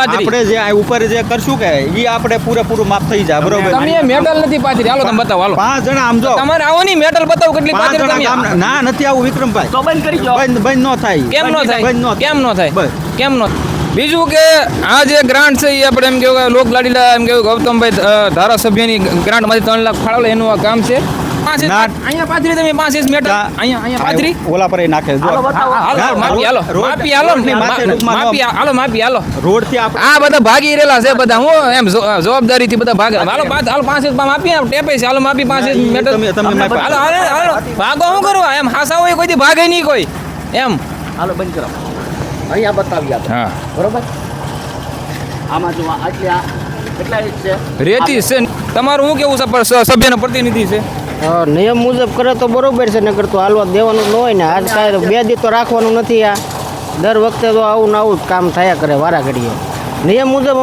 આપણે જે આ ઉપર જે કરશું કે ઈ આપણે પૂરેપૂરું માફ થઈ જાય બરોબર તમે મેટલ નથી પાથરી હાલો તમે બતાવો હાલો 5 જણા આમ જો તમારે આવો ની મેટલ બતાવો કેટલી 5 પાથરી જણા તમે કામ ના નથી આવું વિક્રમભાઈ તો બંધ કરી દો. બંધ ન થાય કેમ નો થાય કેમ નો થાય બસ. કેમ નો બીજું કે આ જે ગ્રાન્ટ છે એ આપણે એમ કેવું કે લોક લાડીલા એમ કેવું ગૌતમભાઈ ધારાસભ્યની ગ્રાન્ટમાંથી 3 લાખ ફાળવેલ એનું આ કામ છે અહીંયા પાથરી તમે 5 ઇંચ મેટલ અહીંયા પાથરી ઓલા પર નાખે જો હાલો બતાવો. હાલો માપી હાલો માપી હાલો રોડની માથે ટૂંકમાં માપી હાલો રોડ થી આપણે આ બધા ભાગી રહેલા છે બધા હું એમ જવાબદારીથી બધા ભાગે હાલો 5 ઇંચ માપી ટેપે છે હાલો માપી 5 ઇંચ મેટલ તમે માપી. હાલો હાલો ભાગો શું કરવા એમ હાસા હોય કોઈ ભાગે નહીં કોઈ એમ હાલો બંધ કરો. અહીંયા બતાવી આપણે. હા બરોબર. આમાં જો આટલી આ કેટલા ઇંચ છે? રેતી છે તમારું શું કેવું છે સભ્યનો પ્રતિનિધિ છે નિયમ મુજબ કરે તો બરોબર છે નકર તો હાલવા દેવાનું ન હોય ને આજ કાંઈ 2 દી તો રાખવાનું નથી આ દર વખતે તો આવું ને આવું જ કામ થયા કરે વારા ઘડીએ નિયમ મુજબ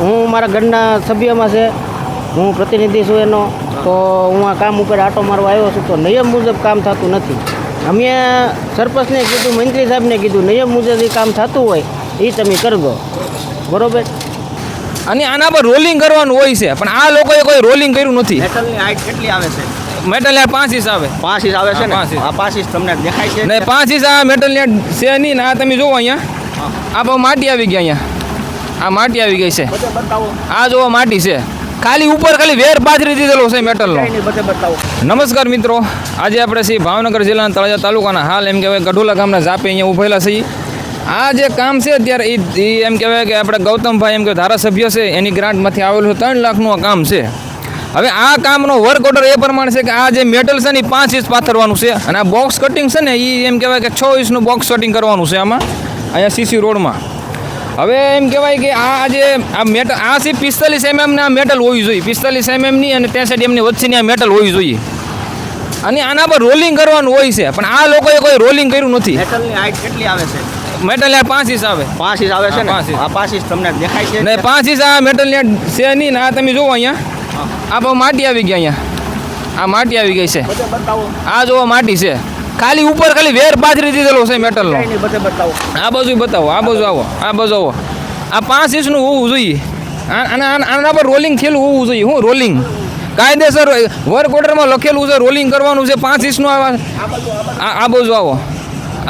હું મારા ઘરના સભ્યમાં છે હું પ્રતિનિધિ છું એનો તો હું આ કામ ઉપર આટો મારવા આવ્યો છું તો નિયમ મુજબ કામ થતું નથી અમે સરપંચને કીધું મંત્રી સાહેબને કીધું નિયમ મુજબ એ કામ થતું હોય એ તમે કરી દો બરોબર અને આના પર રોલિંગ કરવાનું હોય છે પણ આ લોકોએ કોઈ રોલિંગ કર્યું નથી મેટલની હાઈટ કેટલી આવે છે? મેટલ યાર 5 ઇંચ આવે 5 ઇંચ આવે છે ને? હા, 5 ઇંચ. આ 5 ઇંચ તમને દેખાય છે? ને 5 ઇંચ આ મેટલ યાર છે નહીં ને આ તમે જોવો અહીંયા આ બહુ માટી આવી ગઈ અહીંયા આ માટી આવી ગઈ છે બધે બતાવો. આ જોવો માટી છે ખાલી ઉપર ખાલી વેર પાથરી દીધેલો છે મેટલનો કઈ નહીં, બધે બતાવો. નમસ્કાર મિત્રો આજે આપણે છીએ ભાવનગર જિલ્લાના તળાજા તાલુકાના હાલ એમ કહેવાય ગઢોલા ગામના ઝાપે અહીંયા ઉભેલા છીએ આ જે કામ છે અત્યારે એ એમ કહેવાય કે આપણે ગૌતમભાઈ એમ કે ધારાસભ્ય છે એની ગ્રાન્ટમાંથી આવેલું 3 લાખનું આ કામ છે હવે આ કામનો વર્ક ઓર્ડર એ પ્રમાણે છે કે આ જે મેટલ છે ને એ 5 ઇંચ પાથરવાનું છે અને આ બોક્સ કટિંગ છે ને એ એમ કહેવાય કે 6 ઇંચનું બોક્સ કટિંગ કરવાનું છે આમાં અહીંયા સીસી રોડમાં હવે એમ કહેવાય કે આ જે આ મેટલ આ છે 45 mm ના મેટલ હોવી જોઈએ 45 mm ની અને 63 mm ની વચ્ચેની આ મેટલ હોવી જોઈએ અને આના પર રોલિંગ કરવાનું હોય છે પણ આ લોકોએ કોઈ રોલિંગ કર્યું નથી મેટલની હાઈટ કેટલી આવે છે? મેટલ યાર 5 ઇંચ આવે 5 ઇંચ આવે છે ને? હા, 5 ઇંચ. આ 5 ઇંચ તમને દેખાય છે? ને 5 ઇંચ આ મેટલ યાર છે નહીં ને આ તમે જોવો અહીંયા આ બહુ માટી આવી ગઈ અહીંયા આ માટી આવી ગઈ છે બધે બતાવો. આ જોવો માટી છે ખાલી ઉપર ખાલી વેર પાથરી દીધેલો છે મેટલનો કઈ નહીં, બધે બતાવો. આ બાજુ બતાવો આ બાજુ આવો આ બાજુ આવો આ 5 ઇંચનું હોવું જોઈએ અને આના પર રોલિંગ થયેલું હોવું જોઈએ હું રોલિંગ કાયદેસર વર્ક ઓર્ડરમાં લખેલું છે રોલિંગ કરવાનું છે 5 ઇંચનું આ બાજુ આવો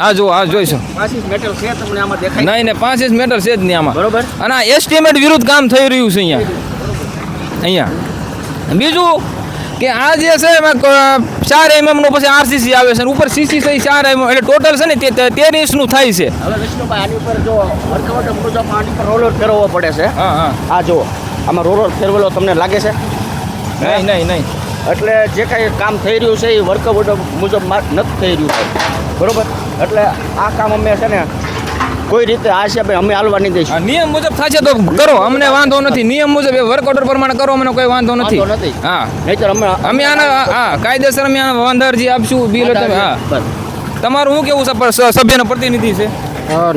આ જો આ જોઈશું 5 ઇંચ મેટલ છે તમને આમાં દેખાય? નહીં ને 5 ઇંચ મેટલ છે જ નહીં આમાં બરોબર. અને આ એસ્ટિમેટ વિરુદ્ધ કામ થઈ રહ્યું છે અહીંયા બીજું કે આ જે છે એમાં 4 mm નો પછી આરસીસી આવે છે અને ઉપર સીસી છે 4 mm એટલે ટોટલ છે ને તે 13 ઇંચનું થાય છે હવે વિષ્ણુભાઈ આની ઉપર જો વર્કઆઉટ મુજબ આની પર રોલર ફેરવવો પડે છે. હા હા આ જુઓ આમાં રોલર ફેરવેલો તમને લાગે છે? નહીં એટલે જે કાંઈ કામ થઈ રહ્યું છે એ વર્કઆઉટ મુજબ નથી થઈ રહ્યું છે બરોબર એટલે આ કામ અમે છે ને કોઈ રીતે આ હિસાબે અમે હાલવા નહીં દઈશું. આ નિયમ મુજબ થશે તો કરો અમને વાંધો નથી નિયમ મુજબ એ વર્ક ઓર્ડર પ્રમાણે કરો અમને કોઈ વાંધો નથી વાંધો નથી. હા નહીંતર અમે આના હા કાયદેસર અમે આના વાંધો અરજી આપશું બિલ હા બસ. તમારું શું કેવું છે સભ્યનો પ્રતિનિધિ છે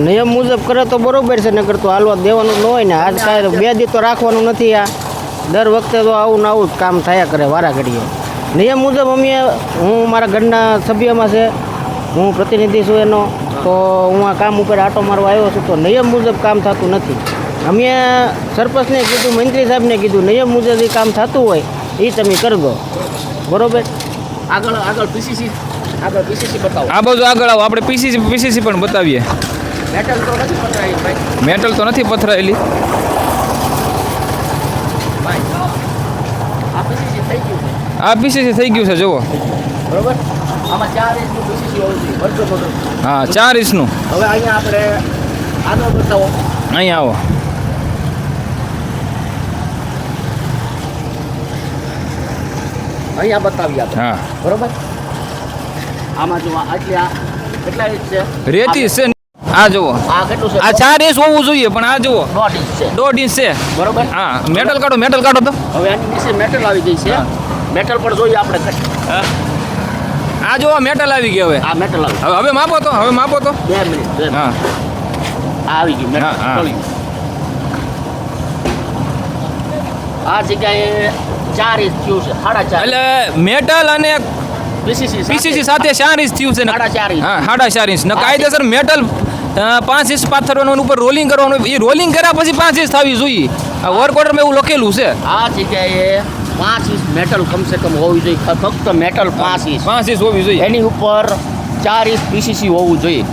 નિયમ મુજબ કરે તો બરોબર છે નકર તો હાલવા દેવાનું ન હોય ને આજ કાંઈ 2 દી તો રાખવાનું નથી આ દર વખતે તો આવું ને આવું જ કામ થયા કરે વારા ઘડીએ નિયમ મુજબ હું મારા ઘરના સભ્યમાં છે હું પ્રતિનિધિ છું એનો તો હું આ કામ ઉપર આટો મારવા આવ્યો છું તો નિયમ મુજબ કામ થતું નથી અમે સરપંચને કીધું મંત્રી સાહેબને કીધું નિયમ મુજબ એ કામ થતું હોય એ તમે કરી દો બરોબર આગળ પીસીસી બતાવો. આ બાજુ આગળ આવો આપણે પીસીસી પણ બતાવીએ મેટલ તો નથી પકડાયું ભાઈ. મેટલ તો નથી પથરાયેલી આ પીસીસી થઈ ગયું છે આ પીસીસી થઈ ગયું છે જુઓ બરોબર. આમાં 4 ઇંચનું પીસીસી હોવું જોઈએ વર્કઆઉટ. હા 4 ઇંચનું હવે અહીંયા આપણે આગળ બતાવો. અહીંયા આવો અહીંયા બતાવીએ આપણે હા બરોબર. આમાં જો આટલી આ કેટલા ઇંચ છે? રેતી છે આ જુઓ આ કેટલું છે? આ 4 ઇંચ હોવું જોઈએ પણ આ જુઓ 1.5 ઇંચ છે 1.5 ઇંચ છે બરોબર. હા મેટલ કાઢો તો હવે આની નીચે મેટલ આવી ગઈ છે. મેટલ પણ જોઈએ આપણે. આ જુઓ મેટલ આવી ગઈ હવે આ મેટલ આવી હવે માપો તો 2 મિનિટ 2 મિનિટ. હા આ આવી ગયું મેટલ. હા, હા. આવી ગયું. આ જગ્યાએ 4 ઇંચ થયું છે 4.5. એટલે મેટલ અને પીસીસી પીસીસી સાથે 4 ઇંચ થયું છે ને 4.5 ઇંચ. હા 4.5 ઇંચ ને કાયદેસર મેટલ 5 ઇંચ પાથરવાનું ઉપર રોલિંગ કરવાનું, એ રોલિંગ કર્યા પછી 5 ઇંચ થવી જોઈએ. આ વર્ક ઓર્ડરમાં એવું લખેલું છે. આ જગ્યાએ 5 ઇંચ મેટલ કમસે કમ હોવી જોઈએ, ફક્ત મેટલ 5 ઇંચ. 5 ઇંચ હોવી જોઈએ. એની ઉપર 4 ઇંચ પીસીસી હોવું જોઈએ,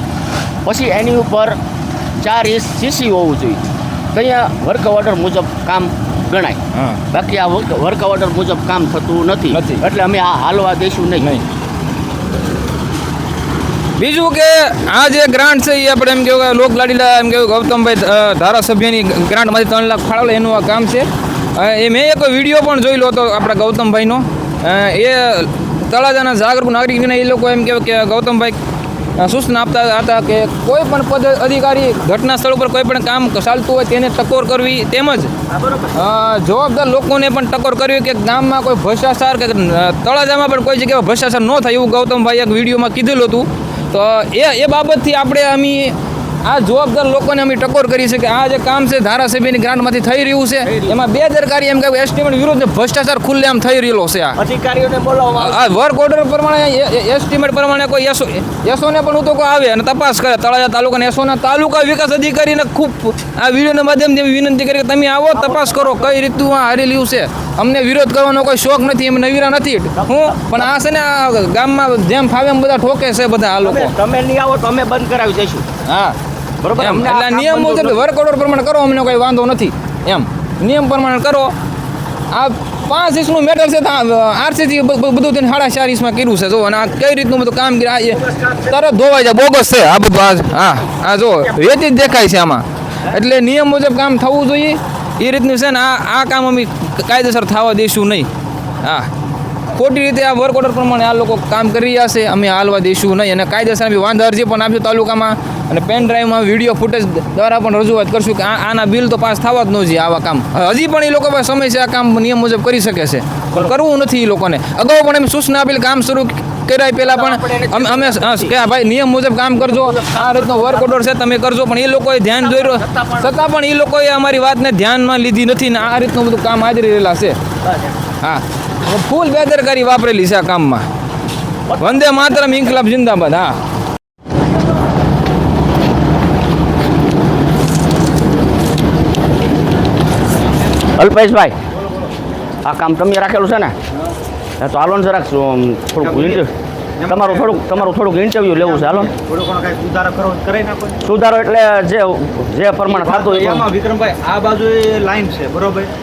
પછી એની ઉપર 4 ઇંચ સીસી હોવું જોઈએ. ત્યાં વર્ક ઓર્ડર મુજબ કામ ગણાય. હા. બાકી આ વર્ક ઓર્ડર મુજબ કામ થતું નથી. એટલે અમે આ હાલવા દઈશું નહીં. બીજું કે આ જે ગ્રાન્ટ છે એ આપણે એમ કહેવાય લોક લાડીલા એમ કહેવાય ગૌતમભાઈ ધારાસભ્યની ગ્રાન્ટમાંથી 3 લાખ ફાળવેલા એનું આ કામ છે. એ મેં એક વિડીયો પણ જોયેલો હતો આપણા ગૌતમભાઈનો. એ તળાજાના જાગૃત નાગરિકને એ લોકો એમ કહેવાય કે ગૌતમભાઈ સૂચના આપતા હતા કે કોઈ પણ પદ અધિકારી ઘટના સ્થળ ઉપર કોઈ પણ કામ ચાલતું હોય તેને ટકોર કરવી, તેમજ જવાબદાર લોકોને પણ ટકોર કરવી કે ગામમાં કોઈ ભ્રષ્ટાચાર કે તળાજામાં પણ કોઈ જગ્યાએ ભ્રષ્ટાચાર ન થાય એવું ગૌતમભાઈ એક વિડીયોમાં કીધેલું હતું. તો એ બાબતથી અમે આ જવાબદાર લોકોને અમે ટકોર કરી છે કે આ જે કામ છે ધારાસભ્યની ગ્રાન્ટમાંથી થઈ રહ્યું છે એમાં બેદરકારી એમ કે એસ્ટિમેટ વિરુદ્ધ ભ્રષ્ટાચાર ખુલ્લે આમ થઈ રહેલો છે. અધિકારીઓને બોલાવવા આ વર્ક ઓર્ડર પ્રમાણે એસ્ટિમેટ પ્રમાણે કોઈ એસોને પણ હું તો કોઈ આવે અને તપાસ કરે. તળાજા તાલુકાના એસોના તાલુકા વિકાસ અધિકારીને ખૂબ આ વિડીયોના માધ્યમથી વિનંતી કરી કે તમે આવો તપાસ કરો કઈ રીતનું આ હારેલું છે. અમને વિરોધ કરવાનો કોઈ શોખ નથી, એમ નવીરા નથી પણ આ છે ને આ ગામમાં જેમ ફાવે એમ બધા ઠોકે છે બધા આ લોકો. તમે નહીં આવો તો અમે બંધ કરાવી દઈશું. હા બરોબર. એટલે નિયમ મુજબ વર્ક ઓર્ડર પ્રમાણે કરો, અમને કોઈ વાંધો નથી. એમ નિયમ પ્રમાણે કરો. આ 5 ઇંચનું મેટલ છે આરસીથી બધું તેને 4.5 ઇંચમાં કર્યું છે. જો અને આ કઈ રીતનું બધું કામ તરત ધોવાઈ જાય, બોગસ છે આ બધું. આ જો વેચી જ દેખાય છે આમાં. એટલે નિયમ મુજબ કામ થવું જોઈએ એ રીતનું છે ને આ કામ અમે કાયદેસર થવા દઈશું નહીં. હા, ખોટી રીતે આ વર્ક ઓર્ડર પ્રમાણે આ લોકો કામ કરી રહ્યા છે, અમે હાલવા દઈશું નહીં. અને કાયદેસર અમે વાંધા અરજી પણ આપશું તાલુકામાં અને પેન ડ્રાઈવમાં વિડીયો ફૂટેજ દ્વારા પણ રજૂઆત કરશું કે આના બિલ તો પાસ થવા જ ન જોઈએ. આવા કામ હજી પણ એ લોકો પાસે સમય છે, આ કામ નિયમ મુજબ કરી શકે છે પણ કરવું નથી એ લોકોને. અગાઉ પણ એમ સૂચના આપેલ કામ શરૂ કરાય પહેલાં પણ અમે કે ભાઈ નિયમ મુજબ કામ કરજો, આ રીતનો વર્ક ઓર્ડર છે તમે કરજો, પણ એ લોકોએ ધ્યાન દોર્યો છતાં પણ એ લોકોએ અમારી વાતને ધ્યાનમાં લીધી નથી ને આ રીતનું બધું કામ હાજરી રહેલા છે. હા, ફૂલ બેદરકારી વાપરેલી છે આ કામમાં. વંદે માતરમ, ઇન્કલાબ જિંદાબાદ. હા, અલ્પેશભાઈ, આ કામ તમે રાખેલું છે ને તો હાલો ને જરાક થોડુંક તમારું થોડુંક ઇન્ટરવ્યૂ લેવું છે. હાલો સુધારો એટલે જે પ્રમાણે થતું હોય એમાં વિક્રમભાઈ આ બાજુ લાઈન છે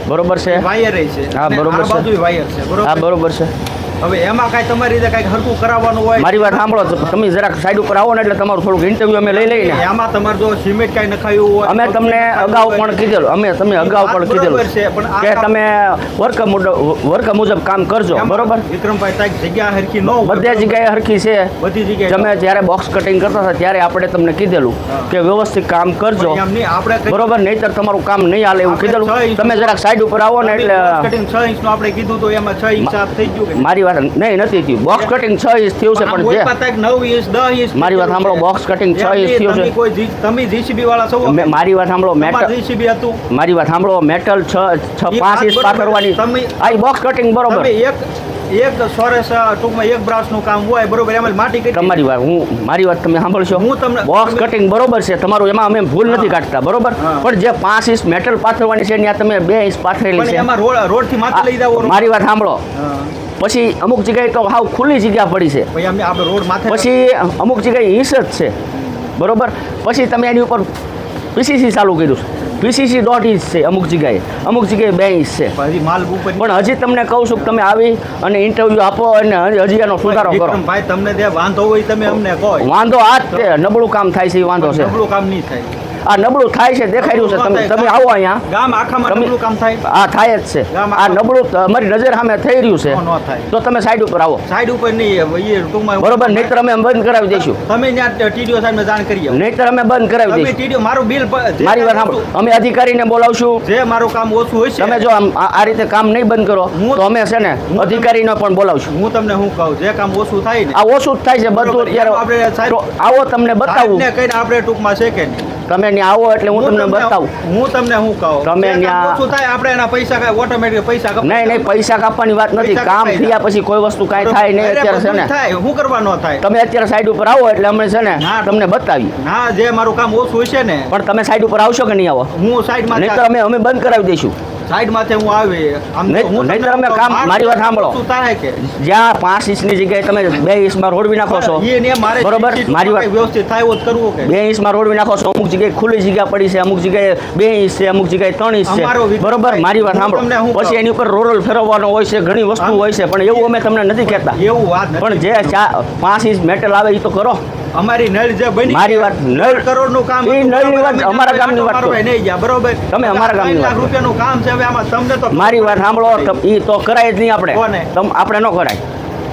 બરોબર છે. વાયર છે. હા બરોબર છે. બાજુ વાયર છે. હા બરોબર છે. હવે એમાં કાંઈ તમારી રીતે કાંઈક હરકું કરાવવાનું હોય. મારી વાત સાંભળો, તમે જરાક સાઈડ ઉપર આવો ને એટલે તમારું થોડુંક ઇન્ટરવ્યૂ અમે લઈ લઈએ. એમાં તમારે જો સિમેન્ટ કાંઈ નખાયું હોય અમે તમને અગાઉ પણ કીધેલું કે તમે વર્ક મુજબ કામ કરજો. બરોબર વિક્રમભાઈ તારી જગ્યા હરખી ન હોય. બધી જગ્યાએ હરખી છે. બધી જગ્યાએ તમે જ્યારે બોક્સ કટિંગ કરતા હતા ત્યારે આપણે તમને કીધેલું કે વ્યવસ્થિત કામ કરજો. બરોબર, નહીતર તમારું કામ નહીં હાલે એવું કીધેલું. તમે જરાક સાઈડ ઉપર આવો ને એટલે કટિંગ 6 ઇંચનું આપણે કીધું તો એમાં 6 ઇંચ સાફ થઈ ગયું. મારી વાત નહીં નથી થયું. બોક્સ કટિંગ 6 ઇંચ થયું છે પણ જે 9 ઇંચ 10 ઇંચ મારી વાત સાંભળો, બોક્સ કટિંગ 6 ઇંચ થયું છે. તમે જીસીબી વાળા છો. મારી વાત સાંભળો, મેટલ જીસીબી હતું. મારી વાત સાંભળો, મેટલ 5 ઇંચ પાથરવાની આ બોક્સ કટિંગ બરોબર. એક સોરેસ ટૂંકમાં એક બ્રાસનું કામ હોય બરોબર, એમાં માટી કઈ તમારી વાત મારી વાત તમે સાંભળશો. હું તમને બોક્સ કટિંગ બરોબર છે તમારું, એમાં અમે ભૂલ નથી કાઢતા બરોબર, પણ જે 5 ઇંચ મેટલ પાથરવાની છે ત્યાં તમે 2 ઇંચ પાથરેલી છે. એમાં રોડ થી માથે લઈ જાવ. મારી વાત સાંભળો, પછી અમુક જગ્યાએ તો હાવ ખુલ્લી જગ્યા પડી છે, પછી અમુક જગ્યાએ ઇંચ જ છે બરોબર. પછી તમે એની ઉપર પીસીસી ચાલુ કર્યું છે, પીસીસી 1.5 ઇંચ છે અમુક જગ્યાએ 2 ઇંચ છે. પણ હજી તમને કહું છું કે તમે આવી અને ઇન્ટરવ્યૂ આપો અને હજી એનો સુધારો કરો. ભાઈ તમને જે વાંધો હોય તમે અમને કહો. વાંધો આ જ તે નબળું કામ થાય છે એ વાંધો છે. નબળું કામ નહીં થાય. આ નબળું થાય છે, દેખાઈ રહ્યું છે. તમે આવો અહીંયા ગામ આખામાં નબળું કામ થાય. આ થાય જ છે. આ નબળું અમારી નજર સામે થઈ રહ્યું છે તો તમે સાઈડ ઉપર આવો. સાઈડ ઉપર નહીં બરોબર, નહીતર અમે બંધ કરાવી દઈશું. તમે ત્યાં ટીડીઓ સાહેબને જાણ કરી આવો. નહીતર અમે બંધ કરાવી દઈશું. ટીડીઓ મારું બિલ મારી વાત સાંભળો, અમે અધિકારીને બોલાવશું. જે મારું કામ ઓછું હોય છે તમે જો આ રીતે કામ નહીં બંધ કરો તો અમે છે ને અધિકારીને પણ બોલાવશું. હું તમને શું કહું, જે કામ ઓછું થાય ને આ ઓછું જ થાય છે બધું અત્યારે. આવો તમને બતાવું કઈને આપણે ટૂંકમાં છે કે નહીં. તમે તમે ત્યાં આવો એટલે હું તમને બતાવું. હું તમને શું કહું તમે જે કામ ન્યા- ઓછું થાય આપણે એના પૈસા કાંઈ ઓટોમેટિક પૈસા કપાય. નહીં નહીં, પૈસા કાપવાની વાત નથી. પૈસા કામ કપાય થયા પછી કોઈ વસ્તુ કાંઈ થાય નહીં. અરે અત્યારે છે બધું ને થાય શું કરવા ન થાય તમે અત્યારે સાઈડ ઉપર આવો એટલે અમે છે ને ના. તમને બતાવી. ના જે મારું કામ ઓછું હશે ને પણ તમે સાઈડ ઉપર આવશો કે નહીં આવો? હું સાઈડમાં નહીં તો અમે બંધ કરાવી દઈશું. સાઈડમાંથી હું આવી આમ તો નહીં- હું નહીં તો તમને તમે કામ- કહું, મારી વાત સાંભળો. ઓછું થાય કે જ્યાં 5 ઇંચની જગ્યાએ તમે 2 ઇંચમાં રોડવી નાખો છો, એ ને મારે બરોબર? સીટ મારી વાત વ્યવસ્થિત થાય એવું જ કરવું કે 2 ઇંચમાં રોડવી નાખો છો, અમુક જગ્યાએ ખુલ્લી જગ્યા પડી છે, અમુક જગ્યાએ 2 ઇંચ છે, અમુક જગ્યાએ 3 ઇંચ અમારો છે, વિકલ્પ બરોબર? થાય. મારી વાત હું સાંભળો. તમને શું પછી કહું? એની ઉપર રોલ ફેરવવાનો હોય છે, ઘણી વસ્તુ હોય છે, પણ એવું અમે તમને નથી કહેતા. એવું વાત નથી. પણ જે 5 ઇંચ મેટલ આવે એ તો કરો. અમારી નળ જે બની મારી વાત નળ કરોડનું કામ એ હતું, નળની બરોબર? વાત અમે અમારા ગામની વાત મારવાય નહીં ગયા, બરોબર તમે અમારા ગામની 5 વાત લાખ કરો. રૂપિયાનું કામ છે હવે આમાં તમને તો મારી વાત સાંભળો, એ તો કરાય જ નહીં આપણે. કોને? આપણે ન કરાય.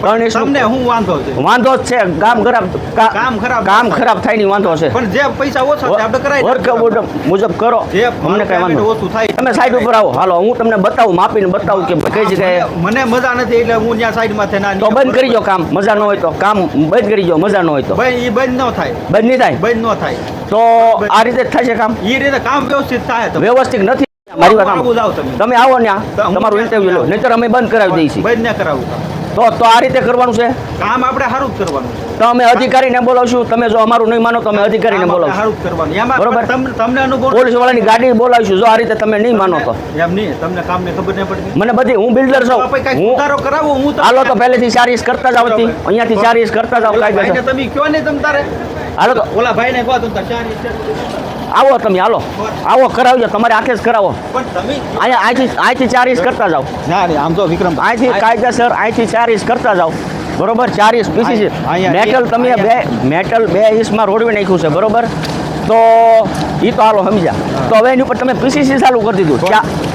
3 ઇંચનું તમને શું વાંધો છે વાંધો જ છે. કામ ખરાબ કામ ખરાબ થાય ની વાંધો છે. પણ જે પૈસા ઓછા છે આપણે કરાય વર્ક મુજબ કરો, જે અમને કઈ વાંધો નહીં. ઓછું થાય તમે સાઈડ ઉપર આવો, હાલો હું તમને બતાવું, માપીને બતાવું કે કઈ જગ્યાએ. મને મજા નથી એટલે હું ત્યાં સાઈડમાં થી ના તો બંધ કરી દો કામ. મજા ન હોય તો કામ બંધ કરી દો. મજા ન હોય તો ભાઈ એ બંધ ન થાય બંધ નહીં થાય. બંધ ન થાય તો આ રીતે જ થશે કામ. એ રીતે કામ વ્યવસ્થિત થાય તો વ્યવસ્થિત નથી. મારી વાત આવું સાંભળો. જાઓ તમે તમે આવો ને તો હું તમારું ઇન્ટરવ્યુ લો, નહીતર અમે બંધ કરાવી દઈએ છીએ. બંધ ન કરાવું કામ. તો આ રીતે કરવાનું છે. કામ આપણે સારું જ કરવાનું છે. તો અમે અધિકારીને બોલાવશું. તમે જો અમારું નહીં માનો તો અમે અધિકારીને કામ આપણે બોલાવશું. સારું જ કરવાનું એમાં બરોબર. તમને અનુભવ પોલીસ વાળાની ગાડી બોલાવીશું. જો આ રીતે તમે નહીં માનો તો એમ નહીં તમને કામની ખબર નહીં પડતી મને બધી, હું બિલ્ડર છું. આપણે કઈ હું સુધારો કરાવો હું તમને- હાલો તો પહેલેથી 4 ઇંચ કરતા જ આવતી, અહીંયાથી 4 ઇંચ કરતા જ આવ ઓલા ભાઈને કાયદેસર. તમે કયો નહીં તમ તારે હાલો તો ઓલા ભાઈને કહો તમ તારે ચાર ઇંચ આવો તમે, હાલો આવો કરાવજો. તમારે આખે જ કરાવો. પણ તમે અહીંયા અહીંથી 4 ઇંચ કરતા જાઓ. ના નહીં આમ તો વિક્રમ અહીંથી કાયદેસર અહીંથી 4 ઇંચ કરતા જાઓ, બરોબર? 4 ઇંચ પીસી અહીંયા મેટલ તમે મેટલ 2 ઇંચમાં રોડવી નાખ્યું છે, બરોબર? તો એ તો હાલો સમજ્યા. તો હવે એની ઉપર તમે પીસીસી ચાલુ કરી દીધું.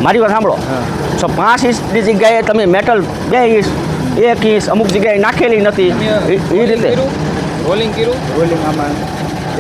મારી વાત સાંભળો. તો 5 ઇંચની જગ્યાએ તમે મેટલ 2 ઇંચ 1 ઇંચ અમુક જગ્યાએ નાખેલી નથી. એ રીતે રોલિંગ કર્યું રોલિંગ આમાં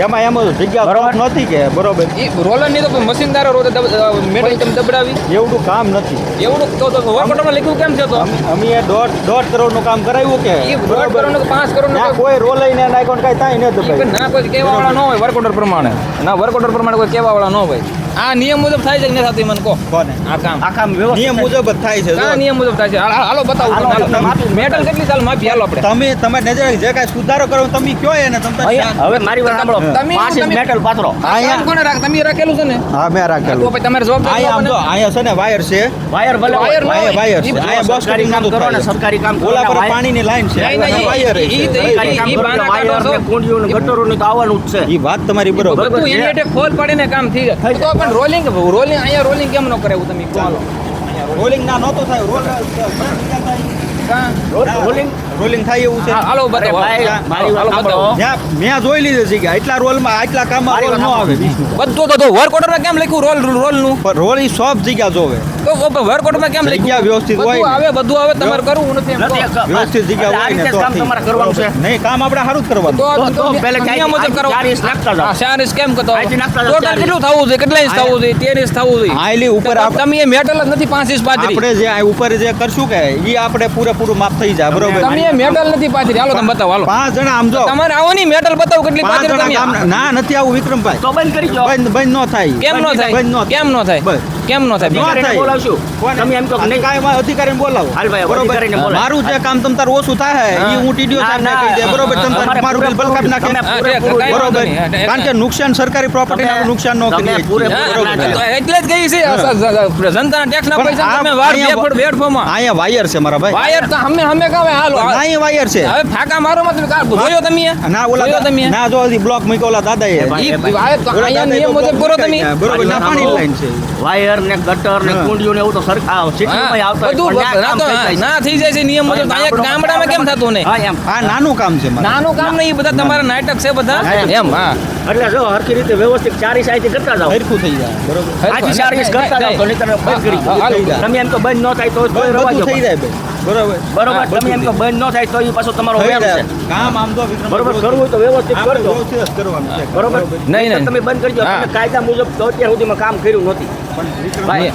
એમાં એમ જ જગ્યા બરોબર. નથી કે બરોબર એ રોલર ની તો મશીન દ્વારા મેટલ તમે દબડાવી એવડું કામ નથી એવડું તો વર્ક ઓર્ડરમાં લખ્યું કેમ છે તો અમે એ દોઢ કરોડનું કામ કરાવ્યું કે એ 1.5 કરોડ 5 કરોડ ત્યાં કોઈ રોલાઈને નાખ્યો ને કાંઈ થાય ને તો ભાઈ ના કોઈ કહેવા વાળા ન હોય વર્ક ઓર્ડર પ્રમાણે. ના વર્ક ઓર્ડર પ્રમાણે કોઈ કહેવા વાળા ન હોય. આ નિયમ મુજબ થાય છે કે નથી થતું મને કહો. કોને આ કામ આખા વ્યવસ્થિત નિયમ મુજબ જ થાય છે કયા જો. નિયમ મુજબ થાય છે? હાલો બતાવો હાલો, તમને, હાલો. માપી- મેટલ કેટલી સાલ માપી હાલો આપણે. તમે નજર જે કાંઈ સુધારો કરો તમે કયો એને તમે અહીંયા હવે મારી વાત સાંભળો. તમે- 5 ઇંચ મેટલ પાથરો. કામ કોને તમે રાખેલું છે ને હા મેં તો રાખેલું પછી તમારે જવાબદારી અહીંયા આમ જો લેવાની. અહીંયા છે ને વાયર છે વાયર ભલે હોય. વાયર ન હોય. વાયર છે ઈ અહીંયા બોક્સ સરકારી કામ કરો ને, સરકારી કામ કરો ઓલા ને, પર વાયર- પાણીની લાઈન છે નહીં, નહીં, વાયર છે. સરકારી કામ ઈ કરો ને, બાના વાયર કાઢો ને, છો. કુંડીઓ ને, ગટરોને તો આવવાનું જ છે. ઈ વાત તમારી બરોબર બધું એની છે. એટલે ખોલ પાડીને કામ થઈ જાય તો પણ રોલિંગ અહીંયા રોલિંગ કેમ ન કરાવ્યું તમે કહો હાલો. રોલિંગ ના નહોતું થાય કાં? રોલિંગ રોલિંગ થાય એવું છે હાલો બતાવો ભાઈ, મારી વાત હાલો સાંભળો. બતાવો. જ્યાં મેં જોઈ લીધી છે કે આટલા રોલમાં આટલા કામમાં મારી રોલ ન વાત આવે બધું તો વર્ક ઓર્ડરમાં કેમ લખ્યું રોલ નું પણ રોલ ઈ સોફ જગ્યા જોવે તો વર્ક ઓર્ડરમાં કેમ લખ્યું જગ્યા વ્યવસ્થિત હોય ને. બધું આવે તમારે કરવું નથી એમ નથી કહો. વ્યવસ્થિત જગ્યા આ હોય ને રીતે જ તો કામ ઠીક. તમારે કરવાનું છે. નહીં કામ આપણે સારું જ કરવાનું તો પહેલે નિયમ મુજબ કરો. 4 ઇંચ નાખતા જાઓ. હા, 4 ઇંચ કેમ કરતો અહીંથી નાખતા જાઓ, ટોટલ 4 કેટલું થવું જોઈએ કેટલા ઇંચ થવું જોઈએ 13 ઇંચ થવું જોઈએ આયલી ઉપર તો તમે એ મેટલ જ નથી 5 ઇંચ પાથરી આપણે જે આ ઉપર જે કરશું કે ઈ આપણે પૂરેપૂરું માપ થઈ જાય બરોબર તમે એ મેટલ નથી પાથરી હાલો તમે બતાવો હાલો 5 જણા આમ જો તમારે આવો નહીં મેટલ બતાવો કેટલી 5 પાથરી જણા કામ તમે ના નથી આવું વિક્રમભાઈ તો બંધ કરી દો. બંધ ન થાય કેમ ન થાય બંધ ન થાય. કેમ ન થાય બસ. કેમ ન થાય ન થાય. બોલાવશું. કોને? તમે એમ કહો કે અને નહીં. કાંઈ અધિકારીને બોલાવો હાલ ભાઈ, બરોબર અધિકારીને બોલાવો. મારું જે કામ તમ તાર ઓછું થાય હા. ઈ હું ટીડીઓ સાહેબને કહી દે બરોબર તમ તાર અમારે મારું બિલ બલકાપ નાખે તમે હા, પૂરેપૂરું કાંઈ વાંધો બરોબર નહીં. હા, કારણ કે નુકસાન સરકારી પ્રોપર્ટીનું તમે- નુકસાન ન તમે કરીએ પૂરેપૂરું હા, ના તો એટલે જ કહી છે જનતાના ટેક્સના પણ પૈસા આ તમે વાર અહીંયા બેડફોમાં અહીંયા વાયર છે મારા ભાઈ વાયર તો અમે કાવે હાલો અહીંયા વાયર છે હવે ફાકા મારો મત જોયો તમે ના ઓલા જોયો તમે ના જો હજી બ્લોક મૂક્યો ઓલા દાદાએ ઈ વાયર તો ઓલા અહીંયા દાદાએ નિયમ મુજબ કરો તમે બરોબર ના પાણી લાઈન છે વાયર ને ગટર ને હા. કુંડીઓ ને એવું તો સરકાર સિટીમાં આવતા હોય, બધું પણ ત્યાં કામ થઈ જાય છે. ના થઈ જાય છે નિયમ મુજબ તો અહીંયા ગામડામાં કેમ થતું નહીં હા એમ. આ નાનું કામ છે મારે નાનું કામ નહીં બધા તમારા નાટક છે બધા એમ હા એટલે જો હરખી રીતે વ્યવસ્થિત 4 ઇંચ અહીંથી કરતા જાઓ. હરખું થઈ જાય બરોબર આજથી 4 ઇંચ કરતા જાઓ તો નહીંતર બંધ કરી દો. હા, થઈ જાય. તમે એમ તો બંધ ન થાય તો તોય રવા બધું દો. થઈ જાય ભાઈ બરોબર બરોબર હા, તમે એમ તો બંધ ન થાય તો એ પાછો તમારો થઈ વ્યાપ જાય. છે. કામ આમ તો વિક્રમ બરોબર કરવું હોય તો વ્યવસ્થિત આપણે કરજો. વ્યવસ્થિત જ કરવાનું છે બરોબર નહીં, નહીંતર નહીં. તમે બંધ કરી દો. હા. તમે કાયદા મુજબ તો અત્યાર સુધીમાં કામ કર્યું નથી. પણ વિક્રમ ભાઈ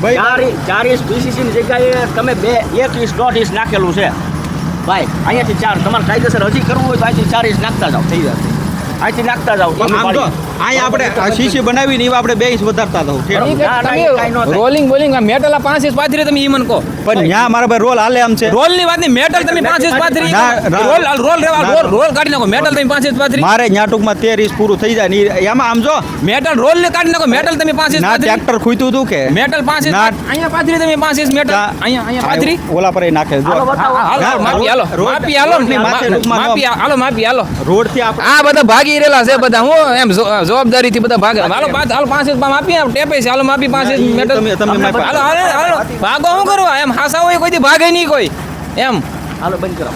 ભાઈ 4 ઇંચ PCC ની જગ્યાએ તમે 1 ઇંચ 1.5 ઇંચ નાખેલું છે ભાઈ અહીંયાથી 4 તમારે કાયદેસર હજી કરવું હોય તો અહીંથી 4 ઇંચ નાખતા જાઓ. થઈ જાય અહીંથી નાખતા જાઓ. પણ આમ જો અહીંયા આપણે આ શીશી બનાવીને એવા આપણે 2 ઇંચ વધારતા હતા ઠેઠ. રોલિંગ બોલિંગ મેટલ 5 ઇંચ પાથરી તમે ઈ મને કહો પણ ત્યાં મારા ભાઈ રોલ હાલે આમ છે. રોલ ની વાત નહીં મેટલ તમે 5 ઇંચ પાથરી ના, રોલ રોલ રોલ કાઢી નાખો મેટલ તમે 5 ઇંચ પાથરી મારે ત્યાં ટૂંકમાં 13 ઇંચ પૂરું થઈ જાય ને એમાં આમ જો મેટલ રોલ ને કાઢી નાખો મેટલ તમે 5 ઇંચ ના પાથરી ટ્રેક્ટર ખૂયતું હતું કે મેટલ 5 ઇંચ ના. અહીંયા પાથરી તમે 5 ઇંચ મેટલ અહીંયા પાથરી ઓલા પર એ નાખે જો હાલો માપી હાલો રોડ- માપી હાલો રોડની માથે ટૂંકમાં માપી હાલો રોડ થી આપણે આ બધા ભાગી રહેલા છે બધા હું એમ જવાબદારી થી બધા ભાગે હાલો હાલો 5 ઇંચ માપી ટેપે છે હાલો માપી 5 ઇંચ મેટલ તમે માપ્યા. હાલો હાલો હાલો ભાગો શું કરવા એમ હાસા હોય કોઈ દી ભાગે નહીં કોઈ એમ હાલો બંધ કરો